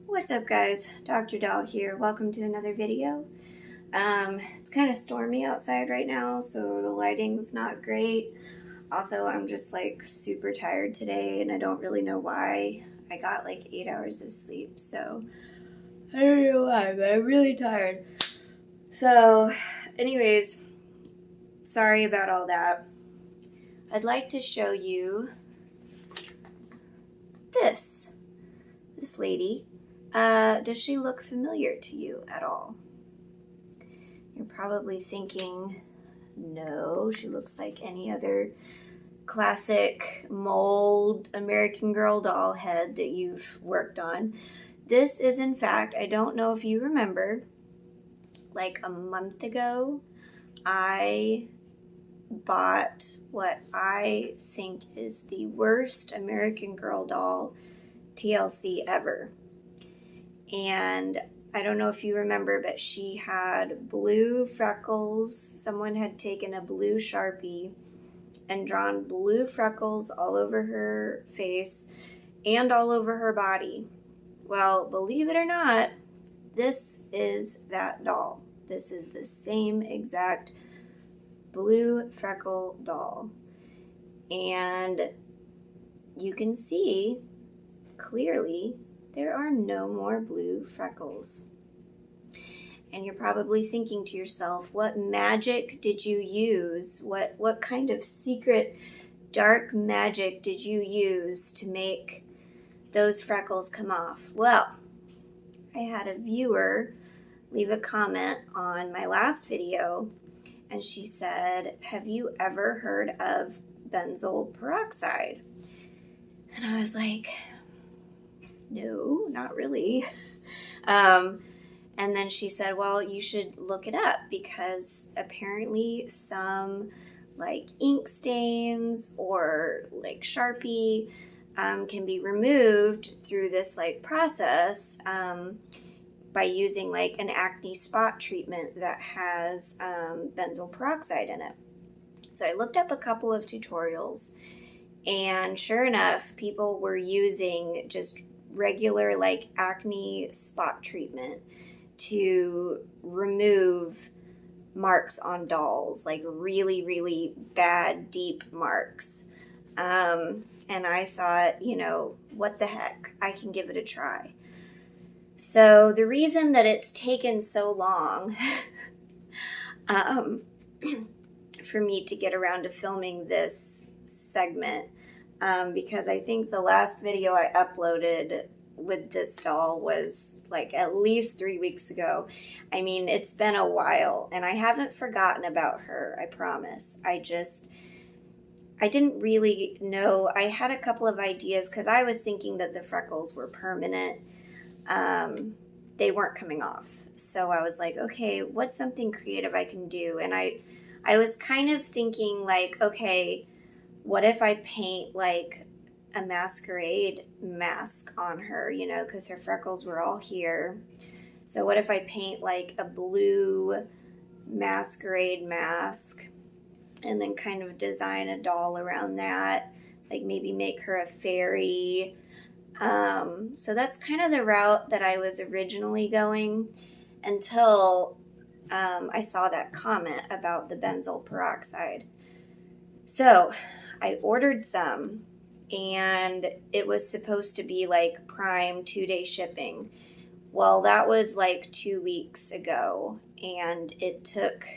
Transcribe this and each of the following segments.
What's up, guys? Dr. Doll here. Welcome to another video. It's kind of stormy outside right now, so the lighting's not great. Also, I'm just like super tired today, and I don't really know why. I got like 8 hours of sleep, so I don't know why, but I'm really tired. So, anyways, sorry about all that. I'd like to show you this lady. Does she look familiar to you at all? You're probably thinking, no, she looks like any other classic mold American Girl doll head that you've worked on. This is, in fact, I don't know if you remember, like a month ago, I bought what I think is the worst American Girl doll TLC ever. And I don't know if you remember, but she had blue freckles. Someone had taken a blue Sharpie and drawn blue freckles all over her face and all over her body. Well, believe it or not, this is that doll. This is the same exact blue freckle doll. And you can see clearly there are no more blue freckles. And you're probably thinking to yourself, what magic did you use? What kind of secret dark magic did you use to make those freckles come off? Well, I had a viewer leave a comment on my last video, and she said, have you ever heard of benzoyl peroxide? And I was like, no, not really. And then she said, well, you should look it up because apparently some like ink stains or like Sharpie can be removed through this like process by using like an acne spot treatment that has benzoyl peroxide in it. So I looked up a couple of tutorials, and sure enough, people were using just regular like acne spot treatment to remove marks on dolls, like really, really bad, deep marks. And I thought, what the heck? I can give it a try. So the reason that it's taken so long for me to get around to filming this segment, because I think the last video I uploaded with this doll was like at least 3 weeks ago. I mean, it's been a while, and I haven't forgotten about her, I promise. I didn't really know. I had a couple of ideas because I was thinking that the freckles were permanent. They weren't coming off. So I was like, okay, what's something creative I can do? And I was kind of thinking like, okay, what if I paint like a masquerade mask on her, because her freckles were all here. So what if I paint like a blue masquerade mask and then kind of design a doll around that, like maybe make her a fairy. So that's kind of the route that I was originally going until I saw that comment about the benzoyl peroxide. So I ordered some, and it was supposed to be like prime 2-day shipping. Well, that was like 2 weeks ago, and it took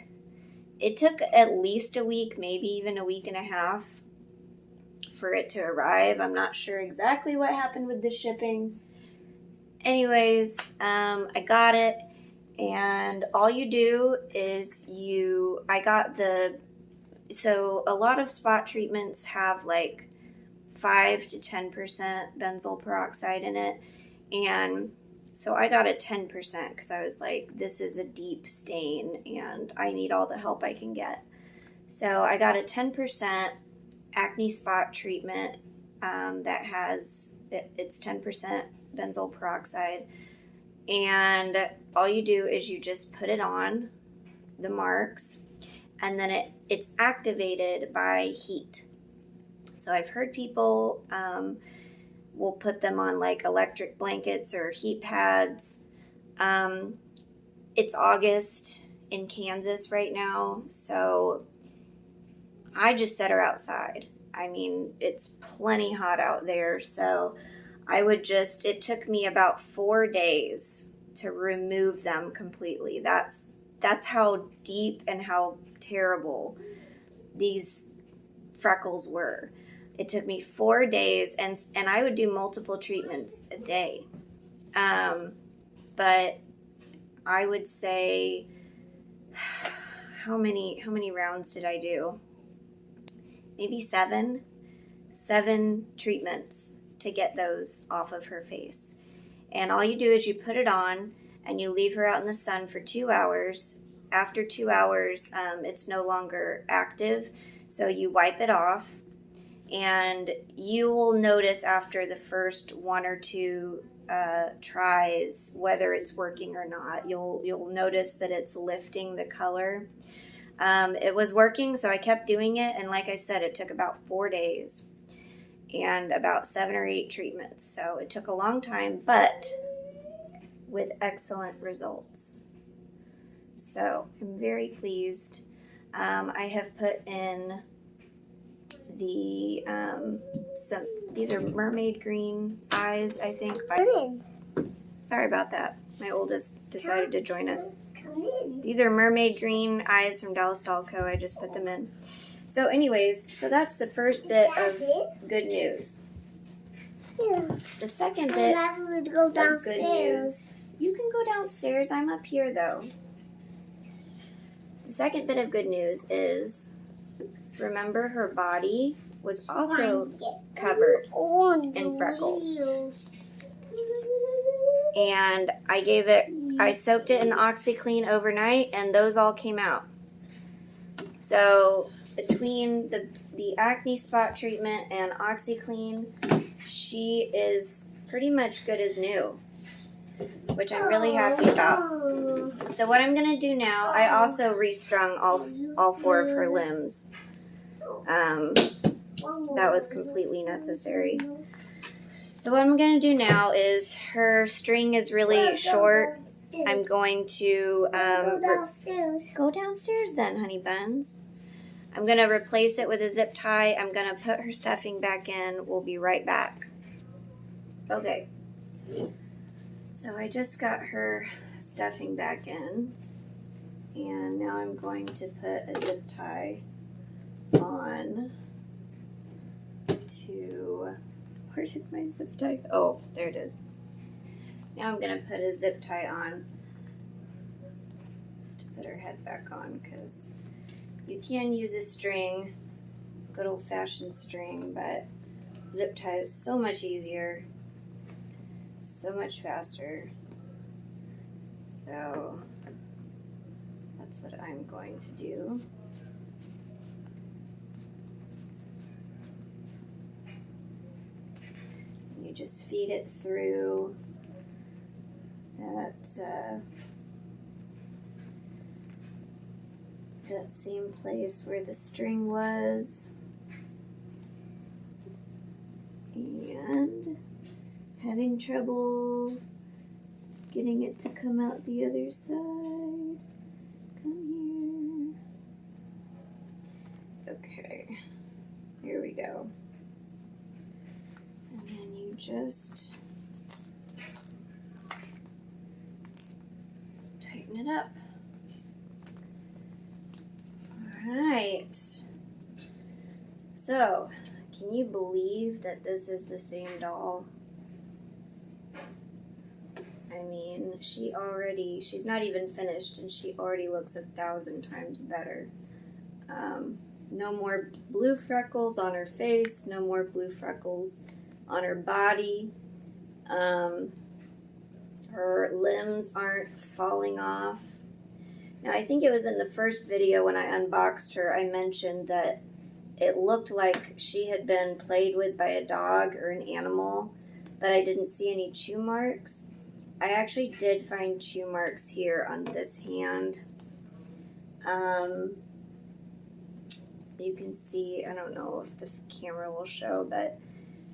at least a week, maybe even a week and a half for it to arrive. I'm not sure exactly what happened with the shipping. Anyways, I got it, and all you do is so a lot of spot treatments have like 5 to 10% benzoyl peroxide in it, and so I got a 10% because I was like, this is a deep stain and I need all the help I can get. So I got a 10% acne spot treatment that has, it's 10% benzoyl peroxide, and all you do is you just put it on the marks, and then it's activated by heat. So I've heard people we'll put them on like electric blankets or heat pads. It's August in Kansas right now, so I just set her outside. I mean, it's plenty hot out there, so it took me about 4 days to remove them completely. That's how deep and how terrible these freckles were. It took me 4 days, and I would do multiple treatments a day. But I would say, how many rounds did I do? Maybe 7 treatments to get those off of her face. And all you do is you put it on and you leave her out in the sun for 2 hours. After 2 hours, it's no longer active, so you wipe it off, and you will notice after the first 1 or 2 tries whether it's working or not. You'll notice that it's lifting the color. It was working, so I kept doing it, and like I said, it took about 4 days and about 7 or 8 treatments. So it took a long time, but with excellent results. So I'm very pleased. I have put in the these are mermaid green eyes, I think. Sorry about that. My oldest decided to join us. These are mermaid green eyes from Dallas Doll Co. I just put them in. So anyways, so that's the first bit of good news. The second bit of good news. You can go downstairs. I'm up here though. The second bit of good news is, remember, her body was also covered in freckles. And I soaked it in OxyClean overnight, and those all came out. So between the acne spot treatment and OxyClean, she is pretty much good as new, which I'm really happy about. So what I'm going to do now, I also restrung all 4 of her limbs. That was completely necessary. So what I'm going to do now is, her string is really short. I'm going to go downstairs then, honey buns. I'm going to replace it with a zip tie. I'm going to put her stuffing back in. We'll be right back. Okay. So I just got her stuffing back in, and now I'm going to put a zip tie on to, where did my zip tie? Oh, there it is. Now I'm going to put a zip tie on to put her head back on, because you can use a string, good old-fashioned string, but zip tie is so much easier, so much faster. So that's what I'm going to do. You just feed it through that same place where the string was, and having trouble getting it to come out the other side. Come here. Okay, here we go. And then you just tighten it up. Alright. So, can you believe that this is the same doll? I mean, she's not even finished, and she already looks 1,000 times better. No more blue freckles on her face, no more blue freckles on her body. Her limbs aren't falling off. Now, I think it was in the first video when I unboxed her, I mentioned that it looked like she had been played with by a dog or an animal, but I didn't see any chew marks. I actually did find chew marks here on this hand. You can see, I don't know if the camera will show, but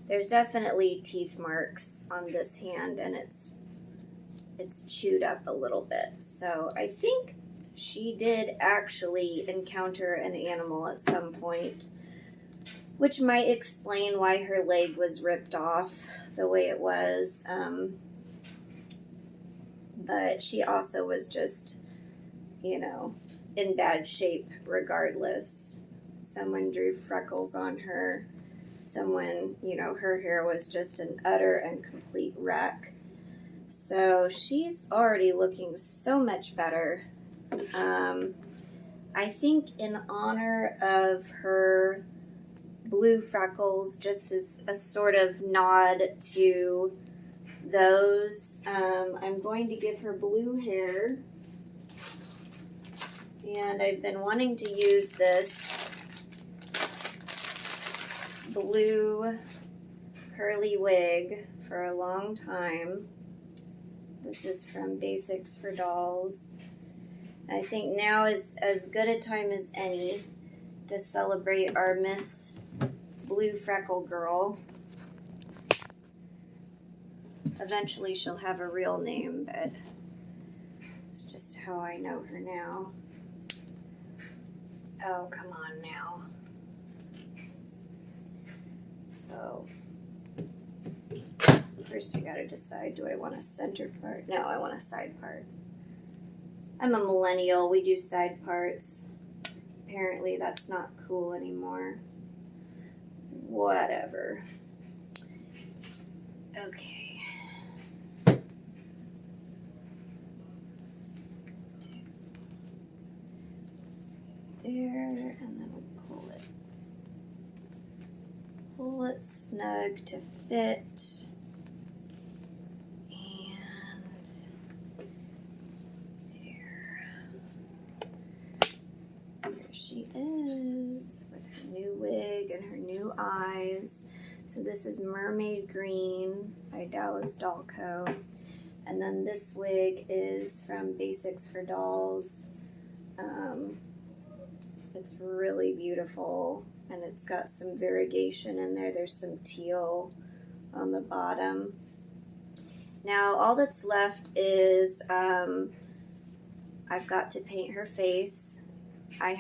There's definitely teeth marks on this hand, and it's chewed up a little bit. So I think she did actually encounter an animal at some point, which might explain why her leg was ripped off the way it was. But she also was just, you know, in bad shape regardless. Someone drew freckles on her. Someone, you know, her hair was just an utter and complete wreck. So she's already looking so much better. I think in honor of her blue freckles, just as a sort of nod to those, I'm going to give her blue hair. And I've been wanting to use this blue curly wig for a long time. This is from Basics for Dolls. I think now is as good a time as any to celebrate our Miss Blue Freckle Girl. Eventually she'll have a real name, but it's just how I know her now. Oh, come on now. So, first I gotta decide, do I want a center part? No, I want a side part. I'm a millennial, we do side parts. Apparently that's not cool anymore. Whatever. Okay. There, and then we'll pull it snug to fit. And there she is with her new wig and her new eyes. So this is Mermaid Green by Dallas Doll Co. And then this wig is from Basics for Dolls. It's really beautiful, and it's got some variegation in there. There's some teal on the bottom. Now all that's left is I've got to paint her face. I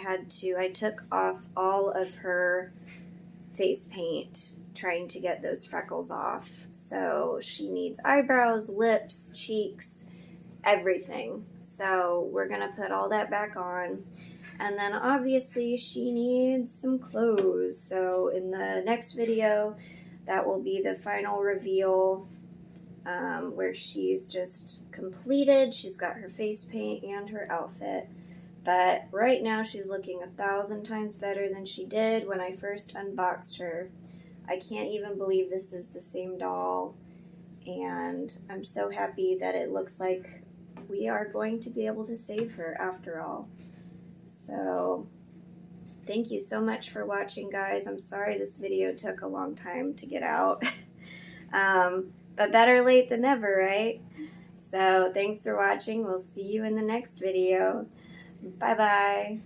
took off all of her face paint trying to get those freckles off. So she needs eyebrows, lips, cheeks, everything. So we're gonna put all that back on. And then obviously she needs some clothes. So in the next video, that will be the final reveal where she's just completed. She's got her face paint and her outfit. But right now she's looking 1,000 times better than she did when I first unboxed her. I can't even believe this is the same doll. And I'm so happy that it looks like we are going to be able to save her after all. So thank you so much for watching, guys. I'm sorry this video took a long time to get out. But better late than never, right? So thanks for watching. We'll see you in the next video. Bye-bye.